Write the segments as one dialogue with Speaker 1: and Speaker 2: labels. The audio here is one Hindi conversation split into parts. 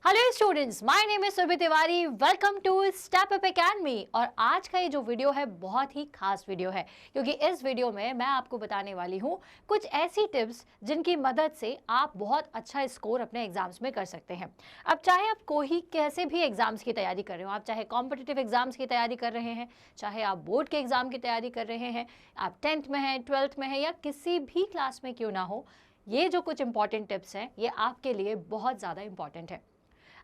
Speaker 1: Hello students, my name is Surabhi Tiwari. Welcome to Step Up Academy. और आज का ये जो वीडियो है बहुत ही खास वीडियो है, क्योंकि इस वीडियो में मैं आपको बताने वाली हूँ कुछ ऐसी टिप्स जिनकी मदद से आप बहुत अच्छा स्कोर अपने एग्जाम्स में कर सकते हैं। अब चाहे आप कोई कैसे भी एग्जाम्स की तैयारी कर रहे हो, आप चाहे कॉम्पिटिटिव एग्जाम्स की तैयारी कर रहे हैं, चाहे आप बोर्ड के एग्जाम की तैयारी कर रहे हैं, आप 10th में हैं, 12th में हैं या किसी भी क्लास में क्यों ना हो, ये जो कुछ इंपॉर्टेंट टिप्स हैं ये आपके लिए बहुत ज़्यादा इंपॉर्टेंट है।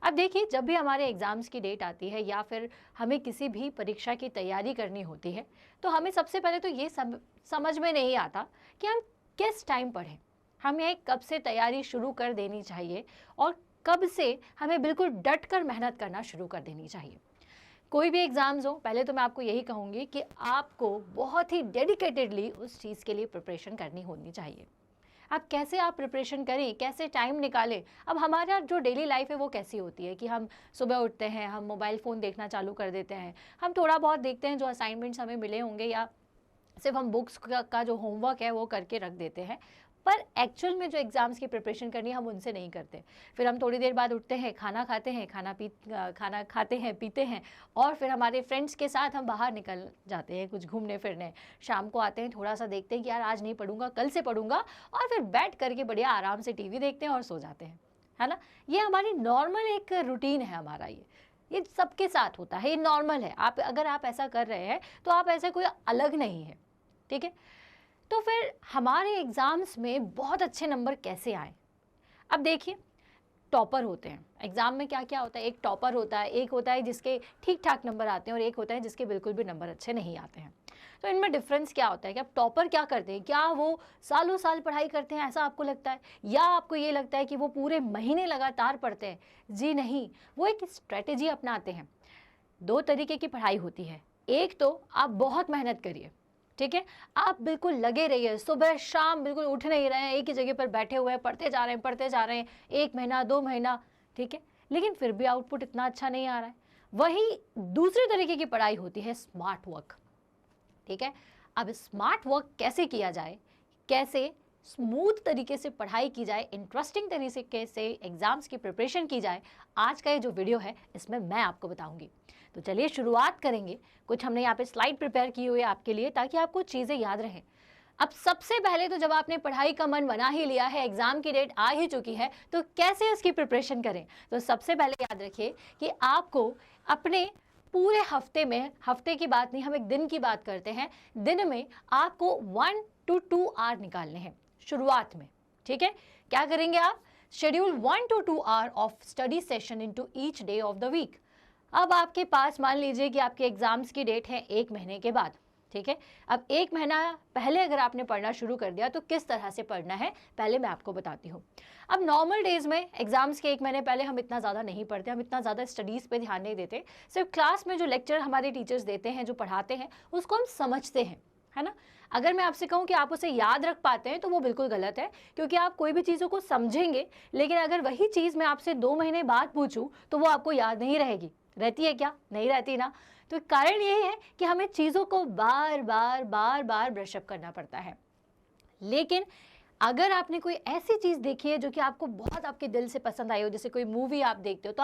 Speaker 1: अब देखिए, जब भी हमारे एग्ज़ाम्स की डेट आती है या फिर हमें किसी भी परीक्षा की तैयारी करनी होती है, तो हमें सबसे पहले तो ये समझ में नहीं आता कि हम किस टाइम पढ़ें, हमें कब से तैयारी शुरू कर देनी चाहिए और कब से हमें बिल्कुल डट कर मेहनत करना शुरू कर देनी चाहिए। कोई भी एग्ज़ाम्स हो, पहले तो मैं आपको यही कहूँगी कि आपको बहुत ही डेडिकेटेडली उस चीज़ के लिए प्रिपरेशन करनी होनी चाहिए। अब कैसे आप प्रिपरेशन करें, कैसे टाइम निकालें। अब हमारा जो डेली लाइफ है वो कैसी होती है कि हम सुबह उठते हैं, हम मोबाइल फ़ोन देखना चालू कर देते हैं, हम थोड़ा बहुत देखते हैं जो असाइनमेंट्स हमें मिले होंगे या सिर्फ हम बुक्स का जो होमवर्क है वो करके रख देते हैं। पर एक्चुअल में जो एग्ज़ाम्स की प्रिपरेशन करनी है हम उनसे नहीं करते। फिर हम थोड़ी देर बाद उठते हैं, खाना खाते हैं, खाना खाते हैं, पीते हैं और फिर हमारे फ्रेंड्स के साथ हम बाहर निकल जाते हैं कुछ घूमने फिरने। शाम को आते हैं, थोड़ा सा देखते हैं कि यार आज नहीं पढ़ूंगा, कल से पढ़ूंगा, और फिर बैठ करके बढ़िया आराम से टीवी देखते हैं और सो जाते हैं, है ना। ये हमारी नॉर्मल एक रूटीन है हमारा। ये सबके साथ होता है, ये नॉर्मल है। अगर आप ऐसा कर रहे हैं तो आप ऐसे कोई अलग नहीं है, ठीक है। तो फिर हमारे एग्ज़ाम्स में बहुत अच्छे नंबर कैसे आए। अब देखिए, टॉपर होते हैं एग्ज़ाम में। क्या क्या होता है, एक टॉपर होता है, एक होता है जिसके ठीक ठाक नंबर आते हैं और एक होता है जिसके बिल्कुल भी नंबर अच्छे नहीं आते हैं। तो इनमें डिफरेंस क्या होता है कि अब टॉपर क्या करते हैं, क्या वो सालों साल पढ़ाई करते हैं ऐसा आपको लगता है, या आपको ये लगता है कि वो पूरे महीने लगातार पढ़ते हैं? जी नहीं, वो एक स्ट्रेटेजी अपनाते हैं। दो तरीके की पढ़ाई होती है। एक तो आप बहुत मेहनत करिए, ठीक है, आप बिल्कुल लगे रहिए, सुबह शाम बिल्कुल उठ नहीं रहे हैं, एक ही जगह पर बैठे हुए हैं, पढ़ते जा रहे हैं, 1 महीना 2 महीना, ठीक है, लेकिन फिर भी आउटपुट इतना अच्छा नहीं आ रहा है। वही दूसरी तरीके की पढ़ाई होती है स्मार्ट वर्क, ठीक है। अब स्मार्ट वर्क कैसे किया जाए, कैसे स्मूथ तरीके से पढ़ाई की जाए, इंटरेस्टिंग तरीके से एग्जाम्स की प्रिपरेशन की जाए, आज का ये जो वीडियो है इसमें मैं आपको बताऊंगी। तो चलिए शुरुआत करेंगे। कुछ हमने यहाँ पे स्लाइड प्रिपेयर की हुई है आपके लिए ताकि आपको चीज़ें याद रहें। अब सबसे पहले तो जब आपने पढ़ाई का मन बना ही लिया है, एग्जाम की डेट आ ही चुकी है, तो कैसे उसकी प्रिपरेशन करें। तो सबसे पहले याद रखिए कि आपको अपने पूरे हफ्ते में, हफ्ते की बात नहीं, हम एक दिन की बात करते हैं, दिन में आपको 1 to 2 आवर निकालने हैं शुरुआत में, ठीक है। क्या करेंगे आप? Schedule 1 to 2 hour of study session into each day of the week. अब आपके पास मान लीजिए कि आपके एग्जाम्स की डेट है 1 महीने के बाद, ठीक है। अब 1 महीना पहले अगर आपने पढ़ना शुरू कर दिया तो किस तरह से पढ़ना है पहले मैं आपको बताती हूँ। अब नॉर्मल डेज में एग्जाम्स के 1 महीने पहले हम इतना ज़्यादा नहीं पढ़ते, हम इतना ज़्यादा स्टडीज़ पे ध्यान नहीं देते। सिर्फ क्लास में जो लेक्चर हमारे टीचर्स देते हैं, जो पढ़ाते हैं, उसको हम समझते हैं, है ना। अगर मैं आपसे कहूँ कि आप उसे याद रख पाते हैं तो वो बिल्कुल गलत है, क्योंकि आप कोई भी चीज़ों को समझेंगे, लेकिन अगर वही चीज़ मैं आपसे 2 महीने बाद पूछूँ तो वो आपको याद नहीं रहेगी। रहती है क्या? नहीं रहती ना। तो कारण यही है कि हमें चीज़ों को बार बार ब्रशअप करना पड़ता है। लेकिन अगर आपने कोई ऐसी चीज़ देखी है जो कि आपको बहुत आपके दिल से पसंद आई हो, जैसे कोई मूवी आप देखते हो, तो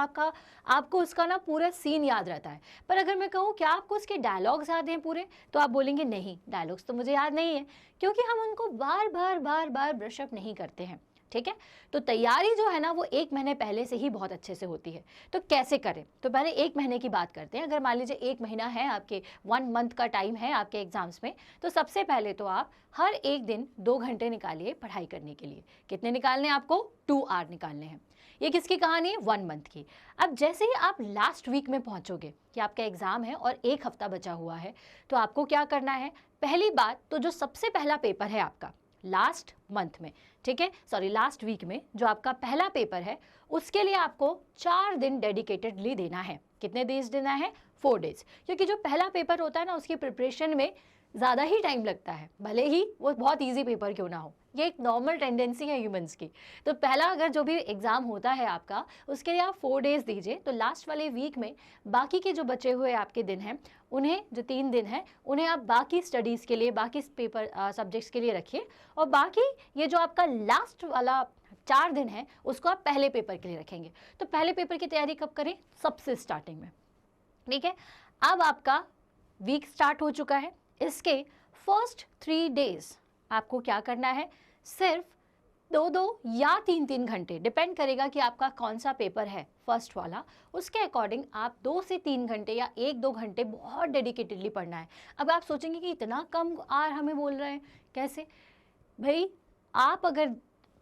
Speaker 1: आपको उसका ना पूरा सीन याद रहता है। पर अगर मैं कहूँ क्या आपको उसके डायलॉग्स याद हैं पूरे, तो आप बोलेंगे नहीं, डायलॉग्स तो मुझे याद नहीं है, क्योंकि हम उनको बार बार ब्रशअप नहीं करते हैं, ठीक है। तो तैयारी जो है ना वो 1 महीने पहले से ही बहुत अच्छे से होती है। तो कैसे करें? तो पहले 1 महीने की बात करते हैं। अगर मान लीजिए 1 महीना है, आपके 1 मंथ का टाइम है आपके एग्जाम्स में, तो सबसे पहले तो आप हर एक दिन 2 घंटे निकालिए पढ़ाई करने के लिए। कितने निकालने हैं आपको? 2 आवर निकालने हैं। ये किसकी कहानी है? 1 मंथ की। अब जैसे ही आप लास्ट वीक में पहुंचोगे कि आपका एग्जाम है और 1 हफ्ता बचा हुआ है, तो आपको क्या करना है? पहली बात तो जो सबसे पहला पेपर है आपका लास्ट मंथ में, ठीक है, सॉरी लास्ट वीक में जो आपका पहला पेपर है, उसके लिए आपको 4 दिन डेडिकेटेडली देना है। कितने डेज देना है? 4 डेज। क्योंकि जो पहला पेपर होता है ना, उसकी प्रिपरेशन में ज़्यादा ही टाइम लगता है, भले ही वो बहुत ईजी पेपर क्यों ना हो। ये एक नॉर्मल टेंडेंसी है ह्यूमंस की। तो पहला अगर जो भी एग्ज़ाम होता है आपका, उसके लिए आप 4 डेज दीजिए। तो लास्ट वाले वीक में बाकी के जो बचे हुए आपके दिन हैं, उन्हें जो 3 दिन हैं, उन्हें आप बाकी स्टडीज़ के लिए, बाकी पेपर सब्जेक्ट्स के लिए रखिए। और बाकी ये जो आपका लास्ट वाला 4 दिन है उसको आप पहले पेपर के लिए रखेंगे। तो पहले पेपर की तैयारी कब करें? सबसे स्टार्टिंग में, ठीक है। अब आपका वीक स्टार्ट हो चुका है, इसके फर्स्ट 3 डेज आपको क्या करना है, सिर्फ 2-2 या 3-3 घंटे, डिपेंड करेगा कि आपका कौन सा पेपर है फर्स्ट वाला, उसके अकॉर्डिंग आप 2 से 3 घंटे या 1-2 घंटे बहुत डेडिकेटेडली पढ़ना है। अब आप सोचेंगे कि इतना कम आर हमें बोल रहे हैं, कैसे भाई? आप अगर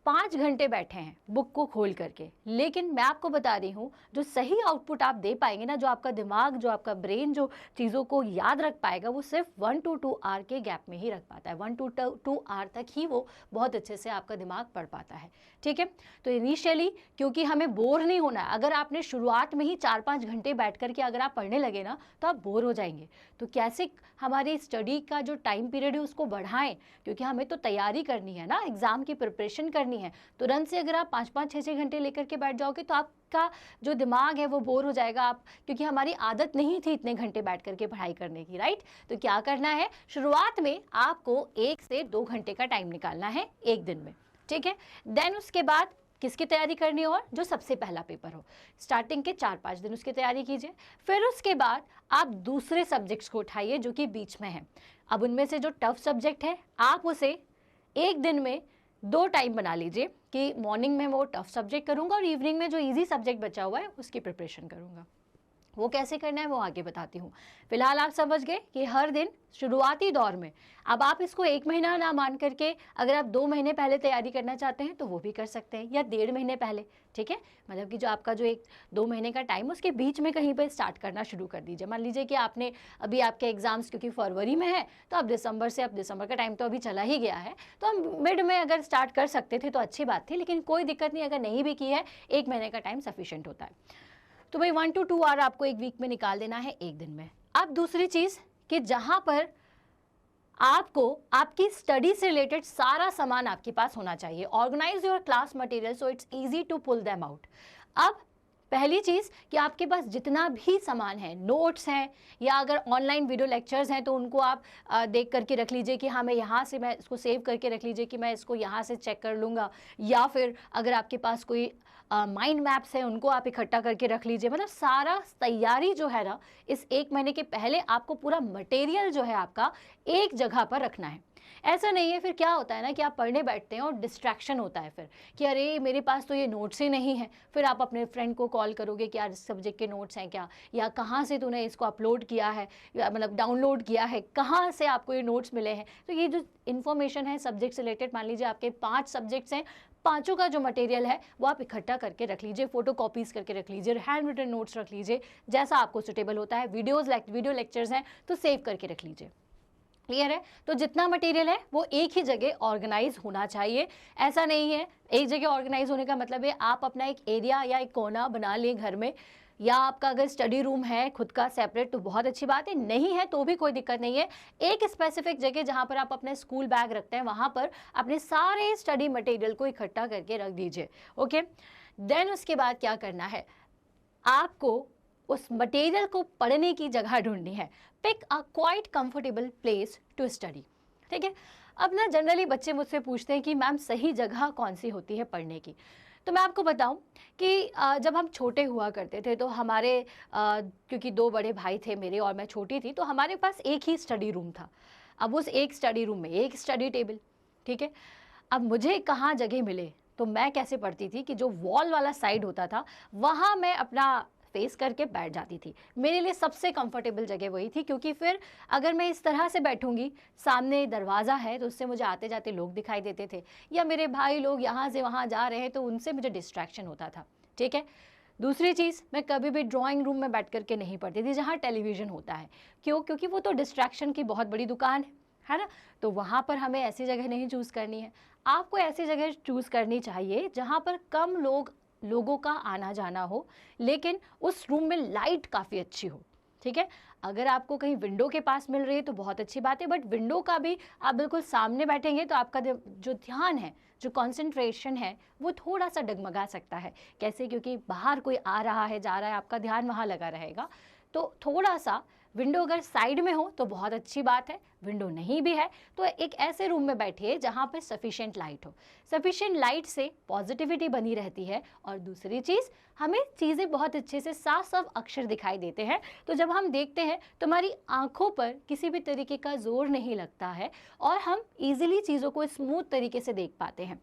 Speaker 1: 5 घंटे बैठे हैं बुक को खोल करके, लेकिन मैं आपको बता रही हूँ जो सही आउटपुट आप दे पाएंगे ना, जो आपका दिमाग, जो आपका ब्रेन जो चीज़ों को याद रख पाएगा, वो सिर्फ 1 to 2 आवर के गैप में ही रख पाता है। 1 to 2 आवर तक ही वो बहुत अच्छे से आपका दिमाग पढ़ पाता है, ठीक है। तो इनिशियली क्योंकि हमें बोर नहीं होना है, अगर आपने शुरुआत में ही 4-5 घंटे बैठ करके अगर आप पढ़ने लगे ना तो आप बोर हो जाएंगे। तो कैसे हमारी स्टडी का जो टाइम पीरियड है उसको बढ़ाएं, क्योंकि हमें तो तैयारी करनी है ना, एग्जाम की प्रिपरेशन करनी है। तुरंत से अगर आप 5-5, 6-6 घंटे लेकर के बैठ जाओगे तो आपका जो दिमाग है वो बोर हो जाएगा। आप, क्योंकि हमारी आदत नहीं थी इतने घंटे बैठ करके पढ़ाई करने की, राइट। तो क्या करना है, शुरुआत में आपको 1 से 2 घंटे का टाइम निकालना है एक दिन में, ठीक है। देन उसके बाद किसकी तैयारी करनी है, और जो सबसे पहला पेपर हो, स्टार्टिंग के 4-5 दिन उसकी तैयारी कीजिए। फिर उसके बाद आप दूसरे सब्जेक्ट्स को उठाइए जो कि बीच में है। अब उनमें से जो टफ सब्जेक्ट है आप उसे एक दिन में 2 टाइम बना लीजिए कि मॉर्निंग में वो टफ सब्जेक्ट करूँगा और इवनिंग में जो इजी सब्जेक्ट बचा हुआ है उसकी प्रिपरेशन करूँगा। वो कैसे करना है वो आगे बताती हूँ। फिलहाल आप समझ गए कि हर दिन शुरुआती दौर में, अब आप इसको 1 महीना ना मान करके अगर आप 2 महीने पहले तैयारी करना चाहते हैं तो वो भी कर सकते हैं, या 1.5 महीने पहले, ठीक है। मतलब कि जो आपका जो 1-2 महीने का टाइम उसके बीच में कहीं पर स्टार्ट करना शुरू कर दीजिए। मान लीजिए कि आपने अभी आपके एग्जाम्स क्योंकि फरवरी में है तो अब दिसंबर का टाइम तो अभी चला ही गया है, तो हम मिड में अगर स्टार्ट कर सकते थे तो अच्छी बात थी, लेकिन कोई दिक्कत नहीं, अगर नहीं भी की है 1 महीने का टाइम सफिशिएंट होता है। तो भाई 1 to 2 आवर आपको एक वीक में निकाल देना है एक दिन में। अब दूसरी चीज़ कि जहाँ पर आपको आपकी स्टडी से रिलेटेड सारा सामान आपके पास होना चाहिए। Organise your class material so it's easy to pull them out. अब पहली चीज़ कि आपके पास जितना भी सामान है, नोट्स हैं या अगर ऑनलाइन वीडियो लेक्चर्स हैं तो उनको आप देख करके रख लीजिए कि हाँ मैं यहाँ से, मैं इसको सेव करके रख लीजिए कि मैं इसको यहाँ से चेक कर लूँगा, या फिर अगर आपके पास कोई माइंड मैप्स है उनको आप इकट्ठा करके रख लीजिए। मतलब सारा तैयारी जो है ना, इस 1 महीने के पहले आपको पूरा मटेरियल जो है आपका एक जगह पर रखना है। ऐसा नहीं है फिर क्या होता है ना कि आप पढ़ने बैठते हैं और डिस्ट्रैक्शन होता है फिर कि अरे मेरे पास तो ये नोट्स ही नहीं है। फिर आप अपने फ्रेंड को कॉल करोगे कि यार इस सब्जेक्ट के नोट्स हैं क्या, या कहाँ से तूने इसको अपलोड किया है, या मतलब डाउनलोड किया है, कहाँ से आपको ये नोट्स मिले हैं। तो ये जो इन्फॉर्मेशन है सब्जेक्ट से रिलेटेड, मान लीजिए आपके 5 सब्जेक्ट्स हैं, 5 का जो मटेरियल है वो आप इकट्ठा करके रख लीजिए, फोटो कॉपीज़ करके रख लीजिए, हैंड रिटन नोट्स रख लीजिए, जैसा आपको सुटेबल होता है। वीडियो लेक्चर्स हैं तो सेव करके रख लीजिए। क्लियर है? तो जितना मटेरियल है वो एक ही जगह ऑर्गेनाइज होना चाहिए। ऐसा नहीं है एक जगह ऑर्गेनाइज होने का मतलब है आप अपना एक एरिया या एक कोना बना लें घर में, या आपका अगर स्टडी रूम है खुद का सेपरेट तो बहुत अच्छी बात है, नहीं है तो भी कोई दिक्कत नहीं है। एक स्पेसिफिक जगह जहाँ पर आप अपने स्कूल बैग रखते हैं वहाँ पर अपने सारे स्टडी मटेरियल को इकट्ठा करके रख दीजिए। ओके, देन उसके बाद क्या करना है, आपको उस मटेरियल को पढ़ने की जगह ढूंढनी है। Pick a quite comfortable place to study, ठीक है। अब ना जनरली बच्चे मुझसे पूछते हैं कि मैम सही जगह कौन सी होती है पढ़ने की। तो मैं आपको बताऊं कि जब हम छोटे हुआ करते थे तो हमारे क्योंकि 2 बड़े भाई थे मेरे और मैं छोटी थी, तो हमारे पास एक ही स्टडी रूम था। अब उस एक स्टडी रूम में एक स्टडी टेबल, ठीक है। अब मुझे कहाँ जगह मिले तो मैं कैसे पढ़ती थी कि जो वॉल वाला साइड होता था वहाँ मैं अपना फेस करके बैठ जाती थी। मेरे लिए सबसे कंफर्टेबल जगह वही थी, क्योंकि फिर अगर मैं इस तरह से बैठूंगी, सामने दरवाज़ा है तो उससे मुझे आते जाते लोग दिखाई देते थे, या मेरे भाई लोग यहाँ से वहाँ जा रहे हैं तो उनसे मुझे डिस्ट्रैक्शन होता था, ठीक है। दूसरी चीज़, मैं कभी भी ड्राइंग रूम में बैठ करके नहीं पढ़ती थी जहाँ टेलीविज़न होता है। क्यों? क्योंकि वो तो डिस्ट्रैक्शन की बहुत बड़ी दुकान है ना। तो वहाँ पर हमें ऐसी जगह नहीं चूज़ करनी है। आपको ऐसी जगह चूज़ करनी चाहिए जहाँ पर कम लोगों का आना जाना हो, लेकिन उस रूम में लाइट काफ़ी अच्छी हो, ठीक है। अगर आपको कहीं विंडो के पास मिल रही है तो बहुत अच्छी बात है, बट विंडो का भी आप बिल्कुल सामने बैठेंगे तो आपका जो ध्यान है, जो कंसंट्रेशन है वो थोड़ा सा डगमगा सकता है। कैसे? क्योंकि बाहर कोई आ रहा है जा रहा है, आपका ध्यान वहाँ लगा रहेगा। तो थोड़ा सा विंडो अगर साइड में हो तो बहुत अच्छी बात है, विंडो नहीं भी है तो एक ऐसे रूम में बैठिए जहाँ पे सफिशिएंट लाइट हो। सफिशिएंट लाइट से पॉजिटिविटी बनी रहती है और दूसरी चीज़, हमें चीज़ें बहुत अच्छे से साफ साफ अक्षर दिखाई देते हैं, तो जब हम देखते हैं तो हमारी आंखों पर किसी भी तरीके का जोर नहीं लगता है और हम इजीली चीज़ों को स्मूथ तरीके से देख पाते हैं।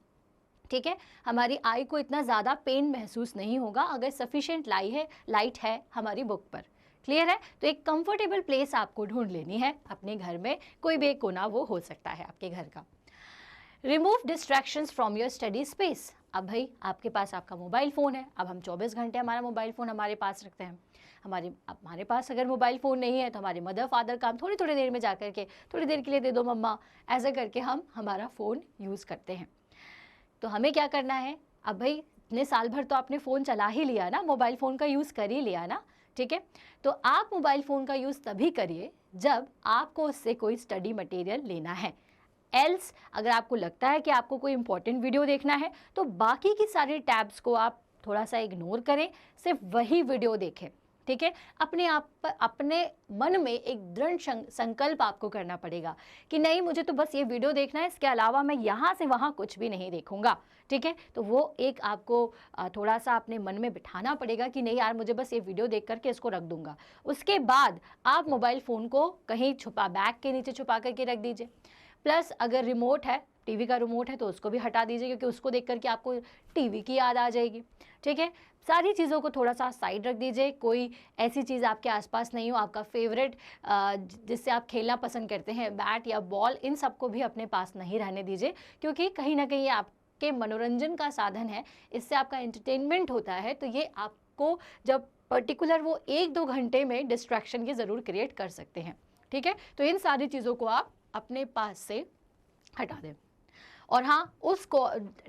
Speaker 1: ठीक है, हमारी आई को इतना ज़्यादा पेन महसूस नहीं होगा अगर सफिशिएंट लाइट है हमारी बुक पर। क्लियर है? तो एक कंफर्टेबल प्लेस आपको ढूंढ लेनी है अपने घर में, कोई भी एक कोना वो हो सकता है आपके घर का। Remove distractions from your study space. अब भाई आपके पास आपका मोबाइल फ़ोन है, अब हम 24 घंटे हमारा मोबाइल फ़ोन हमारे पास रखते हैं। हमारे पास अगर मोबाइल फ़ोन नहीं है तो हमारे मदर फादर काम थोड़ी थोड़ी देर में जा कर के, थोड़ी देर के लिए दे दो मम्मा, ऐसा करके हम हमारा फ़ोन यूज़ करते हैं। तो हमें क्या करना है, अब भाई इतने साल भर तो आपने फ़ोन चला ही लिया ना, मोबाइल फ़ोन का यूज़ कर ही लिया ना, ठीक है। तो आप मोबाइल फ़ोन का यूज़ तभी करिए जब आपको उससे कोई स्टडी मटेरियल लेना है। एल्स अगर आपको लगता है कि आपको कोई इंपॉर्टेंट वीडियो देखना है तो बाकी की सारी टैब्स को आप थोड़ा सा इग्नोर करें, सिर्फ वही वीडियो देखें। ठीक है, अपने आप पर, अपने मन में एक दृढ़ संकल्प आपको करना पड़ेगा कि नहीं, मुझे तो बस ये वीडियो देखना है, इसके अलावा मैं यहाँ से वहाँ कुछ भी नहीं देखूंगा। ठीक है, तो वो एक आपको थोड़ा सा अपने मन में बिठाना पड़ेगा कि नहीं यार, मुझे बस ये वीडियो देख करके इसको रख दूंगा। उसके बाद आप मोबाइल फ़ोन को कहीं छुपा, बैग के नीचे छुपा करके रख दीजिए। प्लस अगर रिमोट है, टीवी का रिमोट है, तो उसको भी हटा दीजिए, क्योंकि उसको देख करके आपको टीवी की याद आ जाएगी। ठीक है, सारी चीज़ों को थोड़ा सा साइड रख दीजिए। कोई ऐसी चीज़ आपके आसपास नहीं हो, आपका फेवरेट जिससे आप खेलना पसंद करते हैं, बैट या बॉल, इन सबको भी अपने पास नहीं रहने दीजिए, क्योंकि कहीं ना कहीं आपके मनोरंजन का साधन है, इससे आपका एंटरटेनमेंट होता है। तो ये आपको जब पर्टिकुलर वो 1-2 घंटे में डिस्ट्रैक्शन की ज़रूर क्रिएट कर सकते हैं। ठीक है, तो इन सारी चीज़ों को आप अपने पास से हटा दें। और हाँ, उस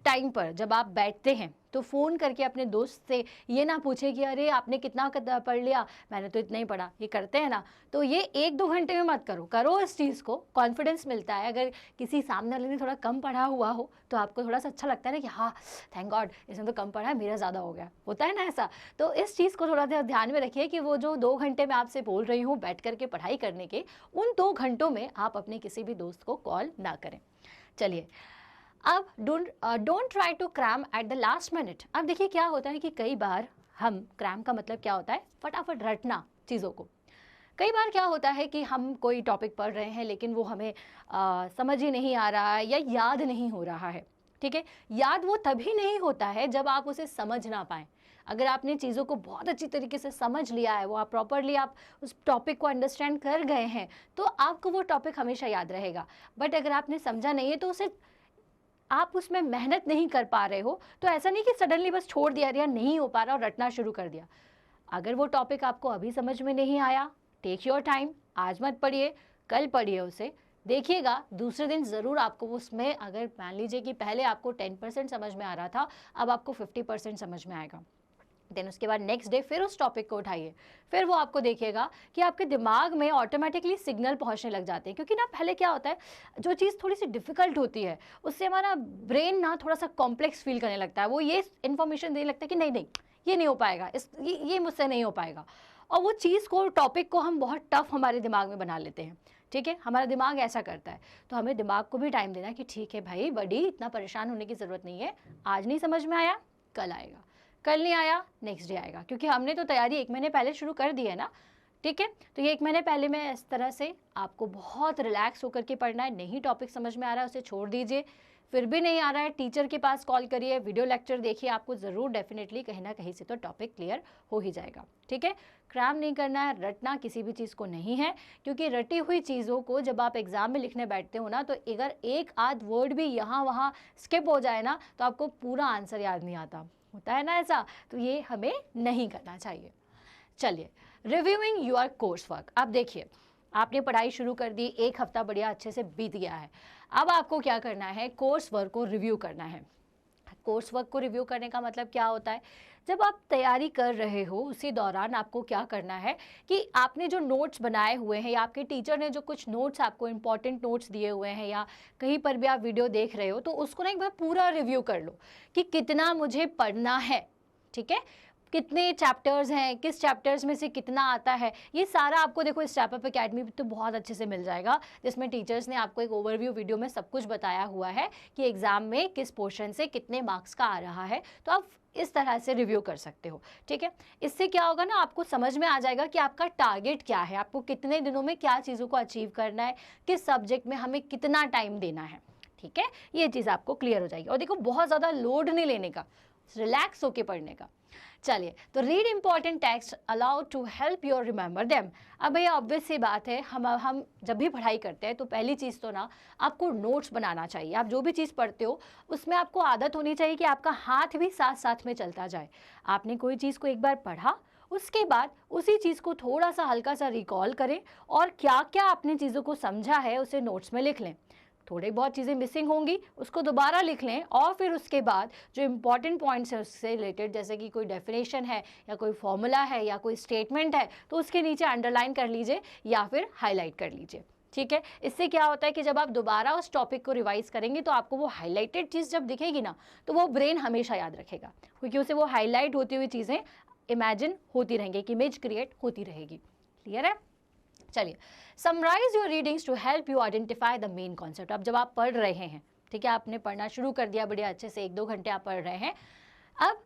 Speaker 1: टाइम पर जब आप बैठते हैं तो फ़ोन करके अपने दोस्त से ये ना पूछे कि अरे आपने कितना पढ़ लिया, मैंने तो इतना ही पढ़ा। ये करते हैं ना, तो ये 1-2 घंटे में मत करो इस चीज़ को। कॉन्फिडेंस मिलता है अगर किसी सामने वाले ने थोड़ा कम पढ़ा हुआ हो तो आपको थोड़ा सा अच्छा लगता है ना कि हाँ, थैंक गॉड, इसने तो कम पढ़ा है, मेरा ज़्यादा हो गया, होता है ना ऐसा। तो इस चीज़ को थोड़ा ध्यान में रखिए कि वो जो 2 घंटे मैं आपसे बोल रही हूँ बैठ करके पढ़ाई करने के, उन 2 घंटों में आप अपने किसी भी दोस्त को कॉल ना करें। चलिए, अब don't try to cram at the last minute. अब देखिए क्या होता है कि कई बार हम, क्रैम का मतलब क्या होता है, फटाफट रटना चीज़ों को। कई बार क्या होता है कि हम कोई टॉपिक पढ़ रहे हैं लेकिन वो हमें समझ ही नहीं आ रहा है या याद नहीं हो रहा है। ठीक है, याद वो तभी नहीं होता है जब आप उसे समझ ना पाएं। अगर आपने चीज़ों को बहुत अच्छी तरीके से समझ लिया है, वो आप प्रॉपरली आप उस टॉपिक को अंडरस्टैंड कर गए हैं, तो आपको वो टॉपिक हमेशा याद रहेगा। बट अगर आपने समझा नहीं है तो उसे आप उसमें मेहनत नहीं कर पा रहे हो, तो ऐसा नहीं कि सडनली बस छोड़ दिया या नहीं हो पा रहा और रटना शुरू कर दिया। अगर वो टॉपिक आपको अभी समझ में नहीं आया, टेक योर टाइम, आज मत पढ़िए, कल पढ़िए उसे, देखिएगा दूसरे दिन ज़रूर आपको उसमें, अगर मान लीजिए कि पहले आपको 10% समझ में आ रहा था, अब आपको 50% समझ में आएगा। देन उसके बाद नेक्स्ट डे फिर उस टॉपिक को उठाइए, फिर वो आपको देखिएगा कि आपके दिमाग में ऑटोमेटिकली सिग्नल पहुंचने लग जाते हैं। क्योंकि ना पहले क्या होता है, जो चीज़ थोड़ी सी डिफिकल्ट होती है उससे हमारा ब्रेन ना थोड़ा सा कॉम्प्लेक्स फील करने लगता है, वो ये इन्फॉर्मेशन देने लगता है कि नहीं नहीं ये नहीं हो पाएगा, ये मुझसे नहीं हो पाएगा, और वो चीज़ को, टॉपिक को हम बहुत टफ हमारे दिमाग में बना लेते हैं। ठीक है, हमारा दिमाग ऐसा करता है। तो हमें दिमाग को भी टाइम देना कि ठीक है भाई बड़ी, इतना परेशान होने की ज़रूरत नहीं है, आज नहीं समझ में आया कल आएगा, कल नहीं आया नेक्स्ट डे आएगा, क्योंकि हमने तो तैयारी 1 महीने पहले शुरू कर दी है ना। ठीक है, तो ये 1 महीने पहले में इस तरह से आपको बहुत रिलैक्स होकर के पढ़ना है। नहीं टॉपिक समझ में आ रहा है उसे छोड़ दीजिए, फिर भी नहीं आ रहा है टीचर के पास कॉल करिए, वीडियो लेक्चर देखिए, आपको ज़रूर डेफिनेटली कहीं ना कहीं से तो टॉपिक क्लियर हो ही जाएगा। ठीक है, क्रैम नहीं करना है, रटना किसी भी चीज़ को नहीं है, क्योंकि रटी हुई चीज़ों को जब आप एग्ज़ाम में लिखने बैठते हो ना, तो अगर एक आध वर्ड भी यहाँ वहाँ स्किप हो जाए ना, तो आपको पूरा आंसर याद नहीं आता, होता है ना ऐसा। तो ये हमें नहीं करना चाहिए। चलिए, रिव्यूइंग योर कोर्स वर्क। अब देखिए, आपने पढ़ाई शुरू कर दी, 1 हफ्ता बढ़िया अच्छे से बीत गया है, अब आपको क्या करना है, कोर्स वर्क को रिव्यू करना है। कोर्स वर्क को रिव्यू करने का मतलब क्या होता है, जब आप तैयारी कर रहे हो उसी दौरान आपको क्या करना है कि आपने जो नोट्स बनाए हुए हैं या आपके टीचर ने जो कुछ नोट्स आपको इंपॉर्टेंट नोट्स दिए हुए हैं, या कहीं पर भी आप वीडियो देख रहे हो, तो उसको ना एक बार पूरा रिव्यू कर लो कि कितना मुझे पढ़ना है। ठीक है, कितने चैप्टर्स हैं, किस चैप्टर्स में से कितना आता है, ये सारा आपको देखो स्टेप अप एकेडमी पे तो बहुत अच्छे से मिल जाएगा, जिसमें टीचर्स ने आपको एक ओवरव्यू वीडियो में सब कुछ बताया हुआ है कि एग्जाम में किस पोर्शन से कितने मार्क्स का आ रहा है, तो आप इस तरह से रिव्यू कर सकते हो। ठीक है, इससे क्या होगा ना, आपको समझ में आ जाएगा कि आपका टारगेट क्या है, आपको कितने दिनों में क्या चीज़ों को अचीव करना है, किस सब्जेक्ट में हमें कितना टाइम देना है। ठीक है, ये चीज़ आपको क्लियर हो जाएगी। और देखो बहुत ज़्यादा लोड नहीं लेने का, रिलैक्स होके पढ़ने का। चलिए, तो read important text aloud to help you remember them. अब भैया ऑब्वियस सी बात है, हम जब भी पढ़ाई करते हैं तो पहली चीज़ तो ना आपको नोट्स बनाना चाहिए। आप जो भी चीज़ पढ़ते हो उसमें आपको आदत होनी चाहिए कि आपका हाथ भी साथ साथ में चलता जाए। आपने कोई चीज़ को एक बार पढ़ा, उसके बाद उसी चीज़ को थोड़ा सा हल्का सा रिकॉल करें और क्या क्या आपने चीज़ों को समझा है उसे नोट्स में लिख लें। थोड़ी बहुत चीज़ें मिसिंग होंगी उसको दोबारा लिख लें, और फिर उसके बाद जो इंपॉर्टेंट पॉइंट्स हैं उससे रिलेटेड, जैसे कि कोई डेफिनेशन है या कोई फॉर्मूला है या कोई स्टेटमेंट है, तो उसके नीचे अंडरलाइन कर लीजिए या फिर हाईलाइट कर लीजिए। ठीक है, इससे क्या होता है कि जब आप दोबारा उस टॉपिक को रिवाइज करेंगे तो आपको वो हाईलाइटेड चीज़ जब दिखेगी ना, तो वो ब्रेन हमेशा याद रखेगा, क्योंकि उसे वो हाईलाइट होती हुई चीज़ें इमेजिन होती रहेंगी, एक इमेज क्रिएट होती रहेगी। क्लियर है? चलिए, summarise your readings to help you identify the main concept. अब जब आप पढ़ रहे हैं, ठीक है, आपने पढ़ना शुरू कर दिया बढ़िया अच्छे से, 1-2 घंटे आप पढ़ रहे हैं, अब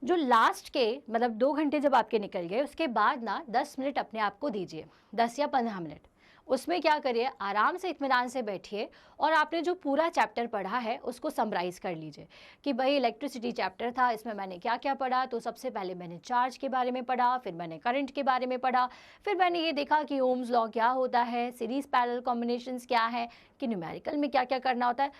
Speaker 1: जो लास्ट के मतलब 2 घंटे जब आपके निकल गए, उसके बाद ना 10 मिनट अपने आप को दीजिए, 10 या 15 मिनट। उसमें क्या करिए, आराम से इत्मीनान से बैठिए और आपने जो पूरा चैप्टर पढ़ा है उसको समराइज़ कर लीजिए कि भाई इलेक्ट्रिसिटी चैप्टर था, इसमें मैंने क्या क्या पढ़ा। तो सबसे पहले मैंने चार्ज के बारे में पढ़ा, फिर मैंने करंट के बारे में पढ़ा, फिर मैंने ये देखा कि ओम्स लॉ क्या होता है, सीरीज पैरेलल कॉम्बिनेशंस क्या है, कि न्यूमेरिकल में क्या क्या करना होता है,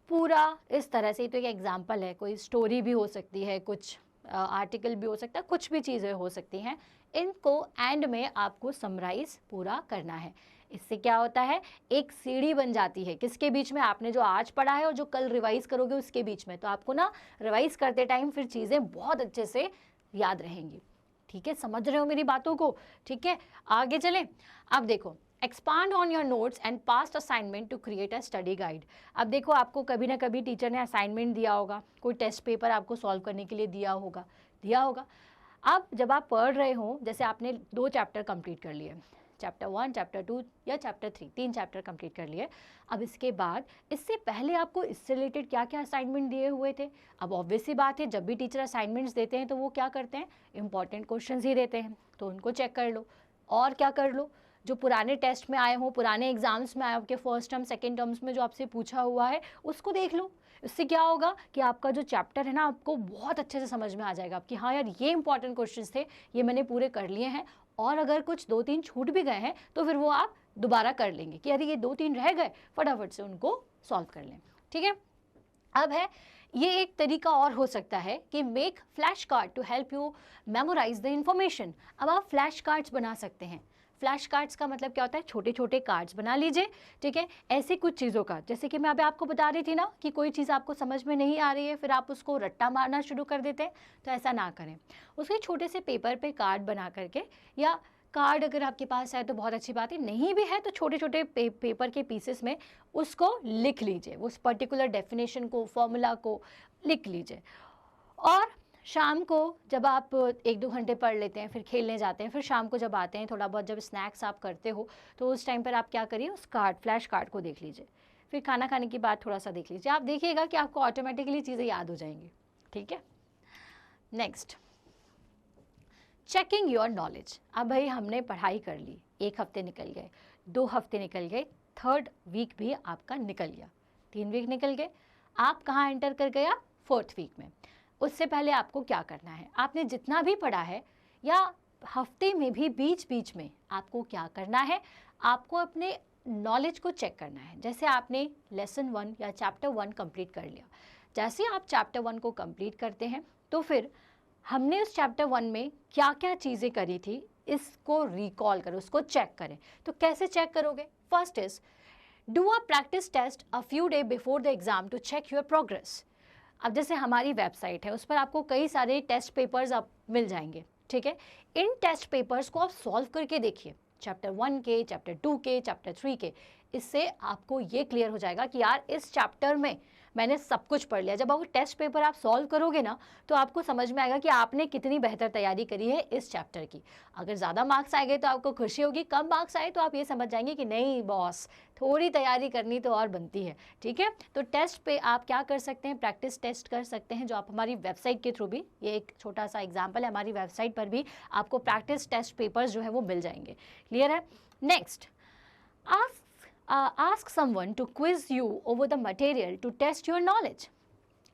Speaker 1: पूरा इस तरह से। तो एक एग्जाम्पल है, कोई स्टोरी भी हो सकती है, कुछ आर्टिकल भी हो सकता है, कुछ भी चीज़ें हो सकती हैं, इनको एंड में आपको समराइज़ पूरा करना है। इससे क्या होता है, एक सीढ़ी बन जाती है किसके बीच में, आपने जो आज पढ़ा है और जो कल रिवाइज करोगे उसके बीच में। तो आपको ना रिवाइज करते टाइम फिर चीज़ें बहुत अच्छे से याद रहेंगी। ठीक है, समझ रहे हो मेरी बातों को? ठीक है, आगे चलें। अब देखो, expand on your notes and past assignment to create a study guide. अब देखो, आपको कभी ना कभी टीचर ने असाइनमेंट दिया होगा, कोई टेस्ट पेपर आपको सॉल्व करने के लिए दिया होगा। अब जब आप पढ़ रहे हो, जैसे आपने 2 चैप्टर कंप्लीट कर लिए, चैप्टर 1, चैप्टर 2 या चैप्टर 3, 3 चैप्टर कंप्लीट कर लिए। अब इसके बाद इससे पहले आपको इससे रिलेटेड क्या क्या असाइनमेंट दिए हुए थे। अब ऑब्वियस सी बात है, जब भी टीचर असाइनमेंट्स देते हैं तो वो क्या करते हैं, इंपॉर्टेंट क्वेश्चंस ही देते हैं, तो उनको चेक कर लो। और क्या कर लो, जो पुराने टेस्ट में आए हों, पुराने एग्जाम्स में आए हो, के फर्स्ट टर्म सेकेंड टर्म्स में जो आपसे पूछा हुआ है उसको देख लो। इससे क्या होगा कि आपका जो चैप्टर है ना, आपको बहुत अच्छे से समझ में आ जाएगा कि हाँ यार, ये इंपॉर्टेंट क्वेश्चंस थे, ये मैंने पूरे कर लिए हैं, और अगर कुछ 2-3 छूट भी गए हैं तो फिर वो आप दोबारा कर लेंगे कि अरे ये 2-3 रह गए, फटाफट से उनको सॉल्व कर लें। ठीक है, अब है ये एक तरीका और हो सकता है कि make flash card to help you memorise the information. अब आप फ्लैश कार्ड्स बना सकते हैं। फ्लैश कार्ड्स का मतलब क्या होता है, छोटे छोटे कार्ड्स बना लीजिए। ठीक है, ऐसी कुछ चीज़ों का, जैसे कि मैं अभी आपको बता रही थी ना कि कोई चीज़ आपको समझ में नहीं आ रही है, फिर आप उसको रट्टा मारना शुरू कर देते हैं, तो ऐसा ना करें। उसके छोटे से पेपर पे कार्ड बना करके, या कार्ड अगर आपके पास है तो बहुत अच्छी बात है, नहीं भी है तो छोटे छोटे पेपर के पीसेस में उसको लिख लीजिए, उस पर्टिकुलर डेफिनेशन को, फॉर्मूला को लिख लीजिए। और शाम को जब आप 1-2 घंटे पढ़ लेते हैं, फिर खेलने जाते हैं, फिर शाम को जब आते हैं, थोड़ा बहुत जब स्नैक्स आप करते हो, तो उस टाइम पर आप क्या करिए, उस फ्लैश कार्ड को देख लीजिए। फिर खाना खाने के बाद थोड़ा सा देख लीजिए, आप देखिएगा कि आपको ऑटोमेटिकली चीज़ें याद हो जाएंगी। ठीक है, नेक्स्ट, चेकिंग योर नॉलेज। अब भाई हमने पढ़ाई कर ली, 1 हफ्ते निकल गए, 2 हफ्ते निकल गए, 3rd वीक भी आपका निकल गया, 3 वीक निकल गए, आप कहाँ एंटर कर गया, 4th वीक में। उससे पहले आपको क्या करना है, आपने जितना भी पढ़ा है या हफ्ते में भी बीच बीच में आपको क्या करना है, आपको अपने नॉलेज को चेक करना है। जैसे आपने लेसन 1 या चैप्टर 1 कंप्लीट कर लिया, जैसे आप चैप्टर 1 को कंप्लीट करते हैं तो फिर हमने उस चैप्टर 1 में क्या क्या चीज़ें करी थी, इसको रिकॉल करो, उसको चेक करें। तो कैसे चेक करोगे, first is do a practice test a few day before the exam to check your progress. अब जैसे हमारी वेबसाइट है, उस पर आपको कई सारे टेस्ट पेपर्स आप मिल जाएंगे। ठीक है, इन टेस्ट पेपर्स को आप सॉल्व करके देखिए, चैप्टर 1 के, चैप्टर 2 के, चैप्टर 3 के। इससे आपको ये क्लियर हो जाएगा कि यार इस चैप्टर में मैंने सब कुछ पढ़ लिया। जब आप वो टेस्ट पेपर आप सॉल्व करोगे ना, तो आपको समझ में आएगा कि आपने कितनी बेहतर तैयारी करी है इस चैप्टर की। अगर ज़्यादा मार्क्स आएंगे तो आपको खुशी होगी, कम मार्क्स आए तो आप ये समझ जाएंगे कि नहीं बॉस, थोड़ी तैयारी करनी तो और बनती है। ठीक है, तो टेस्ट पे आप क्या कर सकते हैं, प्रैक्टिस टेस्ट कर सकते हैं, जो आप हमारी वेबसाइट के थ्रू भी, ये एक छोटा सा एग्जाम्पल है, हमारी वेबसाइट पर भी आपको प्रैक्टिस टेस्ट पेपर्स जो है वो मिल जाएंगे। क्लियर है। Next, ask someone to quiz you over the material to test your knowledge।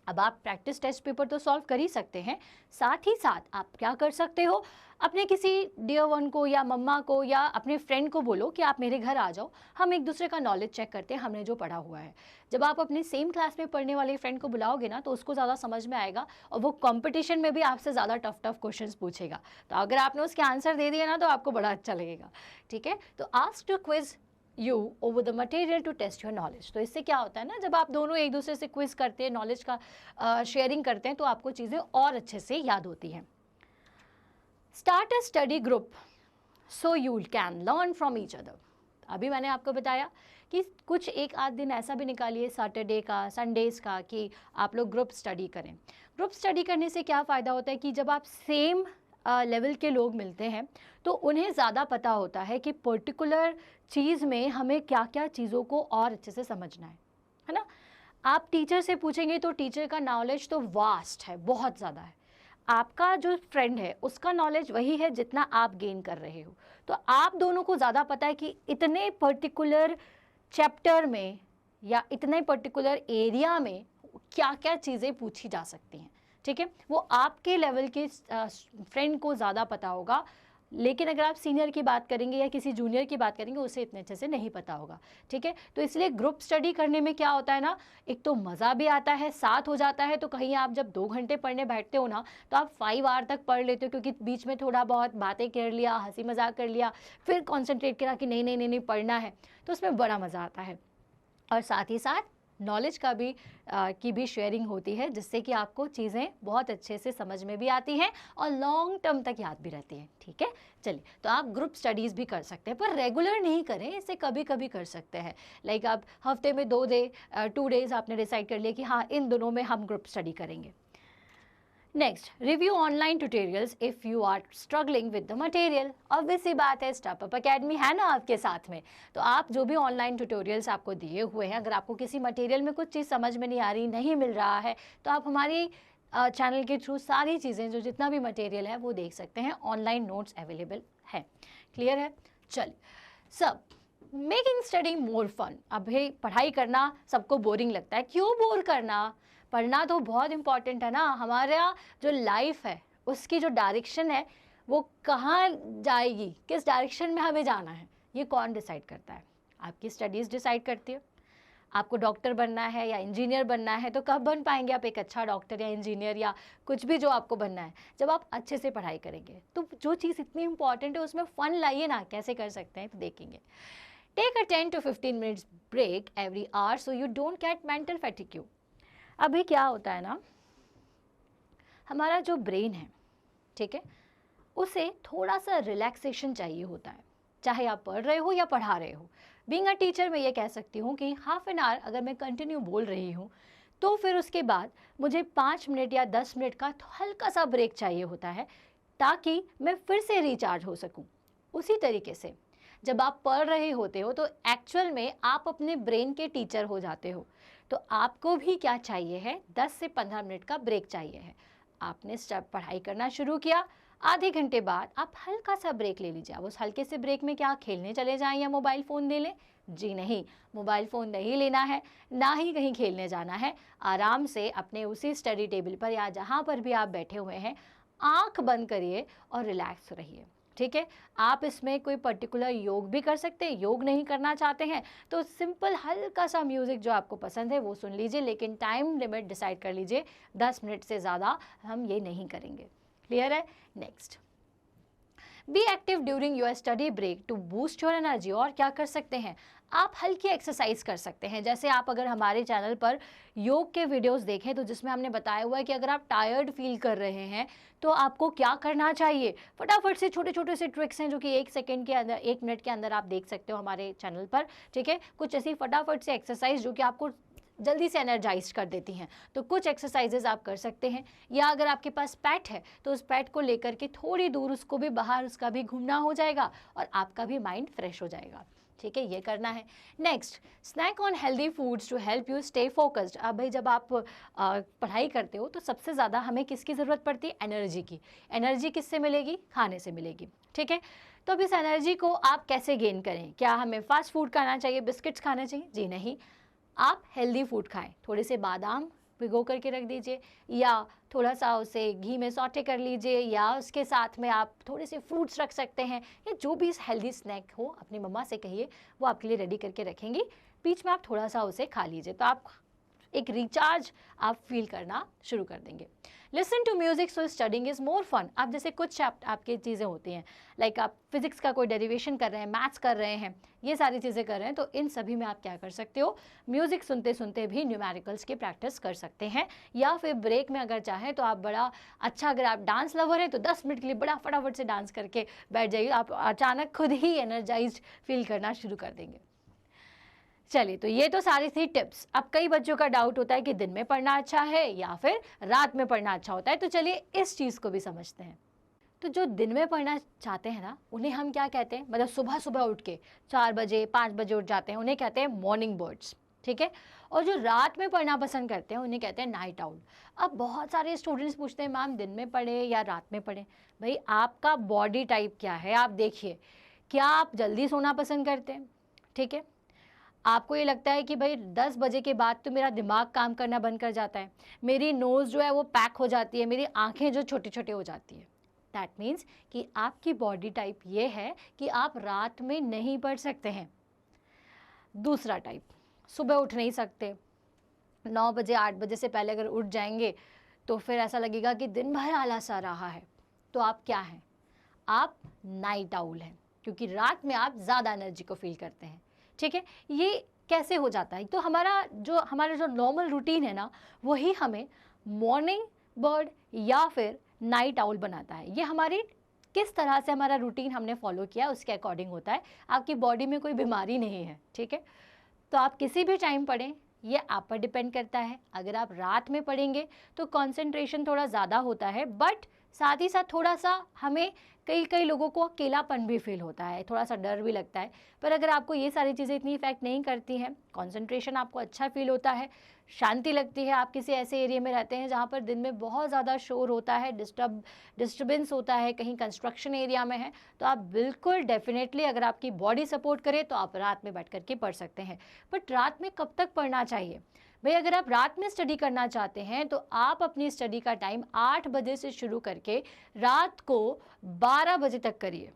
Speaker 1: अब आप प्रैक्टिस टेस्ट पेपर तो सॉल्व कर ही सकते हैं, साथ ही साथ आप क्या कर सकते हो, अपने किसी डियर वन को या मम्मा को या अपने फ्रेंड को बोलो कि आप मेरे घर आ जाओ, हम एक दूसरे का नॉलेज चेक करते हैं, हमने जो पढ़ा हुआ है। जब आप अपने सेम क्लास में पढ़ने वाले फ्रेंड को बुलाओगे ना, तो उसको ज़्यादा समझ में आएगा और वो कंपटीशन में भी आपसे ज़्यादा टफ टफ क्वेश्चंस पूछेगा। तो अगर आपने उसके आंसर दे दिए ना, तो आपको बड़ा अच्छा लगेगा। ठीक है, तो ask to quiz you over the material to test your knowledge. तो इससे क्या होता है ना, जब आप दोनों एक दूसरे से क्विज करते हैं, नॉलेज का शेयरिंग करते हैं, तो आपको चीज़ें और अच्छे से याद होती हैं। Start a study group so you can learn from each other. अभी मैंने आपको बताया कि कुछ एक आध दिन ऐसा भी निकालिए सैटरडे का, संडेज़ का, कि आप लोग ग्रुप स्टडी करें। ग्रुप स्टडी करने से क्या फ़ायदा होता है कि जब आप सेम लेवल के लोग मिलते हैं तो उन्हें ज़्यादा पता होता है कि पर्टिकुलर चीज़ में हमें क्या क्या चीज़ों को और अच्छे से समझना है ना। आप टीचर से पूछेंगे तो टीचर का नॉलेज तो वास्ट है, बहुत ज़्यादा है। आपका जो फ्रेंड है उसका नॉलेज वही है जितना आप गेन कर रहे हो। तो आप दोनों को ज़्यादा पता है कि इतने पर्टिकुलर चैप्टर में या इतने पर्टिकुलर एरिया में क्या क्या चीज़ें पूछी जा सकती हैं। ठीक है, वो आपके लेवल के फ्रेंड को ज़्यादा पता होगा, लेकिन अगर आप सीनियर की बात करेंगे या किसी जूनियर की बात करेंगे, उसे इतने अच्छे से नहीं पता होगा। ठीक है, तो इसलिए ग्रुप स्टडी करने में क्या होता है ना, एक तो मज़ा भी आता है, साथ हो जाता है। तो कहीं आप जब 2 घंटे पढ़ने बैठते हो ना, तो आप 5 आवर तक पढ़ लेते हो, क्योंकि बीच में थोड़ा बहुत बातें कर लिया, हंसी मजाक कर लिया, फिर कॉन्सेंट्रेट करा कि नहीं नहीं नहीं नहीं पढ़ना है, तो उसमें बड़ा मज़ा आता है। और साथ ही साथ नॉलेज का भी की भी शेयरिंग होती है, जिससे कि आपको चीज़ें बहुत अच्छे से समझ में भी आती हैं और लॉन्ग टर्म तक याद भी रहती हैं। ठीक है, चलिए, तो आप ग्रुप स्टडीज़ भी कर सकते हैं, पर रेगुलर नहीं करें, इसे कभी कभी कर सकते हैं। लाइक आप हफ्ते में 2 डेज आपने डिसाइड कर लिया कि हाँ, इन दोनों में हम ग्रुप स्टडी करेंगे। Next, review online tutorials if you are struggling with the material. Obvious सी बात है, स्टेप-अप एकेडमी है ना आपके साथ में, तो आप जो भी ऑनलाइन ट्यूटोरियल्स आपको दिए हुए हैं, अगर आपको किसी मटेरियल में कुछ चीज़ समझ में नहीं आ रही, नहीं मिल रहा है, तो आप हमारी चैनल के थ्रू सारी चीज़ें, जो जितना भी मटेरियल है वो देख सकते हैं। ऑनलाइन नोट्स अवेलेबल है। क्लियर है। चलिए, सब मेकिंग स्टडी मोर फन। अभी पढ़ाई करना सबको बोरिंग लगता है, क्यों बोर करना, पढ़ना तो बहुत इंपॉर्टेंट है ना। हमारा जो लाइफ है उसकी जो डायरेक्शन है वो कहाँ जाएगी, किस डायरेक्शन में हमें जाना है, ये कौन डिसाइड करता है? आपकी स्टडीज़ डिसाइड करती है। आपको डॉक्टर बनना है या इंजीनियर बनना है, तो कब बन पाएंगे आप एक अच्छा डॉक्टर या इंजीनियर या कुछ भी जो आपको बनना है? जब आप अच्छे से पढ़ाई करेंगे। तो जो चीज़ इतनी इंपॉर्टेंट है उसमें फ़न लाइए ना। कैसे कर सकते हैं तो देखेंगे। Take a 10 to 15 minutes break every hour so you don't get mental fatigue. अभी क्या होता है ना, हमारा जो ब्रेन है, ठीक है, उसे थोड़ा सा रिलैक्सेशन चाहिए होता है, चाहे आप पढ़ रहे हो या पढ़ा रहे हो। बीइंग अ टीचर मैं ये कह सकती हूँ कि हाफ एन आवर अगर मैं कंटिन्यू बोल रही हूँ, तो फिर उसके बाद मुझे 5 मिनट या 10 मिनट का हल्का सा ब्रेक चाहिए होता है, ताकि मैं फिर से रिचार्ज हो सकूँ। उसी तरीके से जब आप पढ़ रहे होते हो तो एक्चुअल में आप अपने ब्रेन के टीचर हो जाते हो। तो आपको भी क्या चाहिए है, 10 से 15 मिनट का ब्रेक चाहिए है। आपने पढ़ाई करना शुरू किया, आधे घंटे बाद आप हल्का सा ब्रेक ले लीजिए। अब उस हल्के से ब्रेक में क्या खेलने चले जाएं या मोबाइल फ़ोन ले लें? जी नहीं, मोबाइल फ़ोन नहीं लेना है, ना ही कहीं खेलने जाना है। आराम से अपने उसी स्टडी टेबल पर या जहाँ पर भी आप बैठे हुए हैं, आँख बंद करिए और रिलैक्स रहिए। ठीक है, आप इसमें कोई पर्टिकुलर योग भी कर सकते हैं। योग नहीं करना चाहते हैं तो सिंपल हल्का सा म्यूज़िक जो आपको पसंद है वो सुन लीजिए, लेकिन टाइम लिमिट डिसाइड कर लीजिए, 10 मिनट से ज़्यादा हम ये नहीं करेंगे। क्लियर है। Next, be active during your study break to boost your energy. और क्या कर सकते हैं, आप हल्की एक्सरसाइज कर सकते हैं। जैसे आप अगर हमारे चैनल पर योग के वीडियोस देखें तो जिसमें हमने बताया हुआ है कि अगर आप टायर्ड फील कर रहे हैं तो आपको क्या करना चाहिए। फटाफट से छोटे छोटे से ट्रिक्स हैं जो कि 1 सेकेंड के अंदर, 1 मिनट के अंदर आप देख सकते हो हमारे चैनल पर। ठीक है, कुछ ऐसी फटाफट से एक्सरसाइज जो कि आपको जल्दी से एनर्जाइज कर देती हैं। तो कुछ एक्सरसाइजेज आप कर सकते हैं, या अगर आपके पास पेट है तो उस पेट को लेकर के थोड़ी दूर उसको भी बाहर, उसका भी घूमना हो जाएगा और आपका भी माइंड फ्रेश हो जाएगा। ठीक है, ये करना है। Next, snack on healthy foods to help you stay focused. अब भाई जब आप पढ़ाई करते हो तो सबसे ज़्यादा हमें किसकी ज़रूरत पड़ती है? एनर्जी की। एनर्जी किससे मिलेगी? खाने से मिलेगी। ठीक है, तो अब इस एनर्जी को आप कैसे गेन करें? क्या हमें फास्ट फूड खाना चाहिए, बिस्किट्स खाना चाहिए? जी नहीं, आप हेल्दी फूड खाएं। थोड़े से बादाम भिगो करके रख दीजिए, या थोड़ा सा उसे घी में सौटे कर लीजिए, या उसके साथ में आप थोड़े से फ्रूट्स रख सकते हैं, या जो भी हेल्दी स्नैक हो अपनी मम्मा से कहिए वो आपके लिए रेडी करके रखेंगी। बीच में आप थोड़ा सा उसे खा लीजिए, तो आप एक रिचार्ज आप फील करना शुरू कर देंगे। Listen to music so studying is more fun. आप जैसे कुछ आपकी चीज़ें होती हैं, लाइक आप फिजिक्स का कोई डेरिवेशन कर रहे हैं, मैथ्स कर रहे हैं, ये सारी चीज़ें कर रहे हैं, तो इन सभी में आप क्या कर सकते हो? म्यूज़िक सुनते सुनते भी न्यूमेरिकल्स की प्रैक्टिस कर सकते हैं। या फिर ब्रेक में अगर चाहें तो आप बड़ा अच्छा, अगर आप डांस लवर हैं तो 10 मिनट के लिए बड़ा फटाफट से डांस करके बैठ जाइए, आप अचानक खुद ही एनर्जाइज्ड फील करना शुरू कर देंगे। चलिए, तो ये तो सारी थी टिप्स। अब कई बच्चों का डाउट होता है कि दिन में पढ़ना अच्छा है या फिर रात में पढ़ना अच्छा होता है, तो चलिए इस चीज़ को भी समझते हैं। तो जो दिन में पढ़ना चाहते हैं ना, उन्हें हम क्या कहते हैं? मतलब सुबह सुबह उठ के 4 बजे 5 बजे उठ जाते हैं, उन्हें कहते हैं मॉर्निंग बर्ड्स। ठीक है, और जो रात में पढ़ना पसंद करते हैं उन्हें कहते हैं नाइट आउल। अब बहुत सारे स्टूडेंट्स पूछते हैं मैम दिन में पढ़े या रात में पढ़े? भाई आपका बॉडी टाइप क्या है आप देखिए। क्या आप जल्दी सोना पसंद करते हैं? ठीक है, आपको ये लगता है कि भाई 10 बजे के बाद तो मेरा दिमाग काम करना बंद कर जाता है, मेरी नोज़ जो है वो पैक हो जाती है, मेरी आंखें जो छोटी छोटी हो जाती है। दैट मीन्स कि आपकी बॉडी टाइप ये है कि आप रात में नहीं पढ़ सकते हैं। दूसरा टाइप, सुबह उठ नहीं सकते, 9 बजे 8 बजे से पहले अगर उठ जाएंगे तो फिर ऐसा लगेगा कि दिन भर आलस आ रहा है। तो आप क्या हैं? आप नाइट आउल हैं, क्योंकि रात में आप ज़्यादा एनर्जी को फील करते हैं। ठीक है, ये कैसे हो जाता है? तो हमारा जो नॉर्मल रूटीन है ना, वही हमें मॉर्निंग बर्ड या फिर नाइट आउल बनाता है। ये हमारी किस तरह से हमारा रूटीन हमने फॉलो किया उसके अकॉर्डिंग होता है। आपकी बॉडी में कोई बीमारी नहीं है। ठीक है, तो आप किसी भी टाइम पढ़ें, ये आप पर डिपेंड करता है। अगर आप रात में पढ़ेंगे तो कंसंट्रेशन थोड़ा ज़्यादा होता है, बट साथ ही साथ थोड़ा सा हमें कई लोगों को अकेलापन भी फील होता है, थोड़ा सा डर भी लगता है। पर अगर आपको ये सारी चीज़ें इतनी इफेक्ट नहीं करती हैं, कंसंट्रेशन आपको अच्छा फील होता है, शांति लगती है, आप किसी ऐसे एरिया में रहते हैं जहाँ पर दिन में बहुत ज़्यादा शोर होता है, डिस्टर्बेंस होता है, कहीं कंस्ट्रक्शन एरिया में है, तो आप बिल्कुल डेफिनेटली, अगर आपकी बॉडी सपोर्ट करे तो आप रात में बैठ करके पढ़ सकते हैं। बट रात में कब तक पढ़ना चाहिए? भाई अगर आप रात में स्टडी करना चाहते हैं तो आप अपनी स्टडी का टाइम 8 बजे से शुरू करके रात को 12 बजे तक करिए।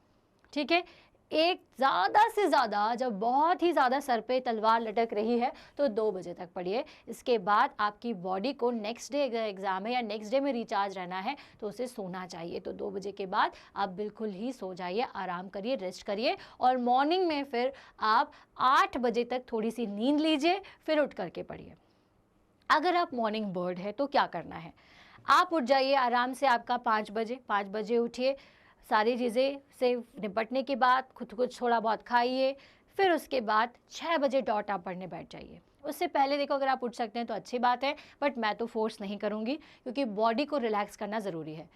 Speaker 1: ठीक है, एक ज़्यादा से ज़्यादा, जब बहुत ही ज़्यादा सर पे तलवार लटक रही है तो 2 बजे तक पढ़िए। इसके बाद आपकी बॉडी को नेक्स्ट डे, अगर एग्ज़ाम है या नेक्स्ट डे में रिचार्ज रहना है तो उसे सोना चाहिए। तो 2 बजे के बाद आप बिल्कुल ही सो जाइए, आराम करिए, रेस्ट करिए, और मॉर्निंग में फिर आप 8 बजे तक थोड़ी सी नींद लीजिए, फिर उठ करके पढ़िए। अगर आप मॉर्निंग बर्ड है तो क्या करना है? आप उठ जाइए आराम से, आपका 5 बजे उठिए, सारी चीज़ें से निपटने के बाद खुद कुछ थोड़ा बहुत खाइए, फिर उसके बाद 6 बजे डॉट आप पढ़ने बैठ जाइए। उससे पहले देखो अगर आप उठ सकते हैं तो अच्छी बात है, बट मैं तो फोर्स नहीं करूँगी, क्योंकि बॉडी को रिलैक्स करना ज़रूरी है।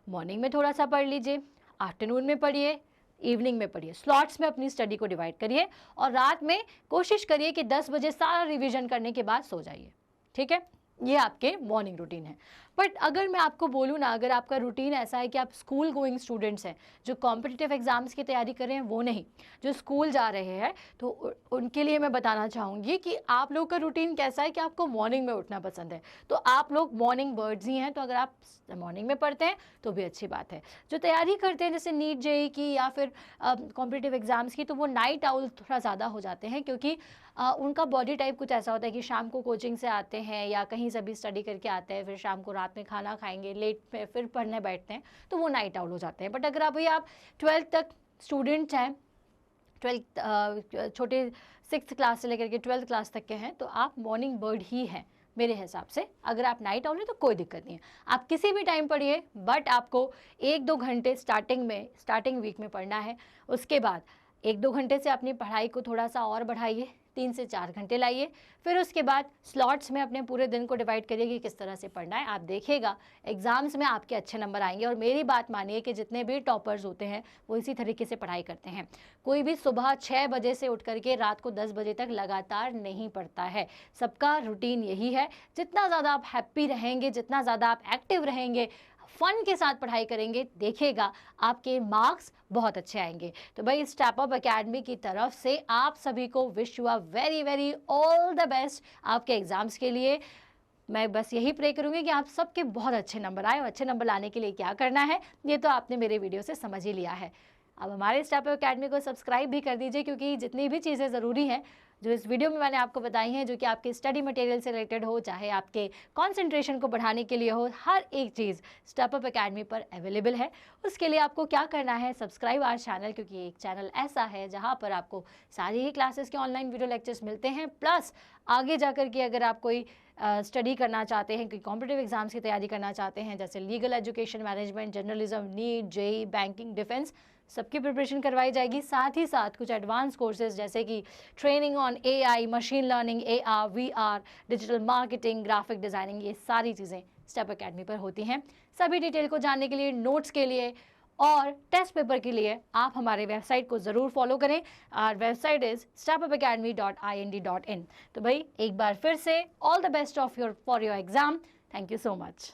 Speaker 1: मॉर्निंग में थोड़ा सा पढ़ लीजिए, आफ्टरनून में पढ़िए, इवनिंग में पढ़िए, स्लॉट्स में अपनी स्टडी को डिवाइड करिए, और रात में कोशिश करिए कि 10 बजे सारा रिवीजन करने के बाद सो जाइए। ठीक है, ये आपके मॉर्निंग रूटीन है। बट अगर मैं आपको बोलूँ ना, अगर आपका रूटीन ऐसा है कि आप स्कूल गोइंग स्टूडेंट्स हैं, जो कॉम्पिटिटिव एग्जाम्स की तैयारी कर रहे हैं, वो नहीं, जो स्कूल जा रहे हैं, तो उनके लिए मैं बताना चाहूँगी कि आप लोग का रूटीन कैसा है कि आपको मॉर्निंग में उठना पसंद है। तो आप लोग मॉर्निंग बर्ड्स ही हैं, तो अगर आप मॉर्निंग में पढ़ते हैं तो भी अच्छी बात है। जो तैयारी करते हैं जैसे नीट जेईई की या फिर कॉम्पिटिटिव एग्जाम्स की, तो वो नाइट आउल थोड़ा ज़्यादा हो जाते हैं, क्योंकि उनका बॉडी टाइप कुछ ऐसा होता है कि शाम को कोचिंग से आते हैं या कहीं से भी स्टडी करके आते हैं, फिर शाम को रात में खाना खाएंगे, लेट पे फिर पढ़ने बैठते हैं, तो वो नाइट आउल हो जाते हैं। बट अगर अभी आप 12th तक स्टूडेंट्स हैं, 12th छोटे 6th क्लास से लेकर के 12th क्लास तक के हैं, तो आप मॉर्निंग बर्ड ही हैं मेरे हिसाब से। अगर आप नाइट आउल हैं तो कोई दिक्कत नहीं है, आप किसी भी टाइम पढ़िए, बट आपको 1-2 घंटे स्टार्टिंग वीक में पढ़ना है। उसके बाद 1-2 घंटे से अपनी पढ़ाई को थोड़ा सा और बढ़ाइए, 3 से 4 घंटे लाइए। फिर उसके बाद स्लॉट्स में अपने पूरे दिन को डिवाइड करिए कि किस तरह से पढ़ना है। आप देखिएगा एग्जाम्स में आपके अच्छे नंबर आएंगे। और मेरी बात मानिए कि जितने भी टॉपर्स होते हैं वो इसी तरीके से पढ़ाई करते हैं। कोई भी सुबह 6 बजे से उठ करके रात को 10 बजे तक लगातार नहीं पढ़ता है। सबका रूटीन यही है। जितना ज़्यादा आप हैप्पी रहेंगे, जितना ज़्यादा आप एक्टिव रहेंगे, फन के साथ पढ़ाई करेंगे, देखिएगा आपके मार्क्स बहुत अच्छे आएंगे। तो भाई स्टेप अप एकेडमी की तरफ से आप सभी को wish you a very very all the best आपके एग्जाम्स के लिए। मैं बस यही प्रे करूंगी कि आप सबके बहुत अच्छे नंबर आए। और अच्छे नंबर लाने के लिए क्या करना है ये तो आपने मेरे वीडियो से समझ ही लिया है। अब हमारे स्टेप अप एकेडमी को सब्सक्राइब भी कर दीजिए, क्योंकि जितनी भी चीज़ें ज़रूरी हैं जो इस वीडियो में मैंने आपको बताई हैं, जो कि आपके स्टडी मटेरियल से रिलेटेड हो, चाहे आपके कंसंट्रेशन को बढ़ाने के लिए हो, हर एक चीज़ स्टेप अप एकेडमी पर अवेलेबल है। उसके लिए आपको क्या करना है, सब्सक्राइब आवर चैनल, क्योंकि एक चैनल ऐसा है जहां पर आपको सारी ही क्लासेस के ऑनलाइन वीडियो लेक्चर्स मिलते हैं। प्लस आगे जाकर के अगर आप कोई स्टडी करना चाहते हैं, कोई कॉम्पिटिटिव एग्जाम्स की तैयारी करना चाहते हैं, जैसे legal education, management, journalism, NEET, JEE, banking, defence, सबकी प्रिपरेशन करवाई जाएगी। साथ ही साथ कुछ एडवांस कोर्सेज जैसे कि training on AI, machine learning, AR, VR, digital marketing, graphic designing, ये सारी चीज़ें स्टेप एकेडमी पर होती हैं। सभी डिटेल को जानने के लिए, नोट्स के लिए और टेस्ट पेपर के लिए आप हमारे वेबसाइट को ज़रूर फॉलो करें। Our website is stepupacademy.ind.in। तो भाई एक बार फिर से all the best of for your exam. Thank you so much.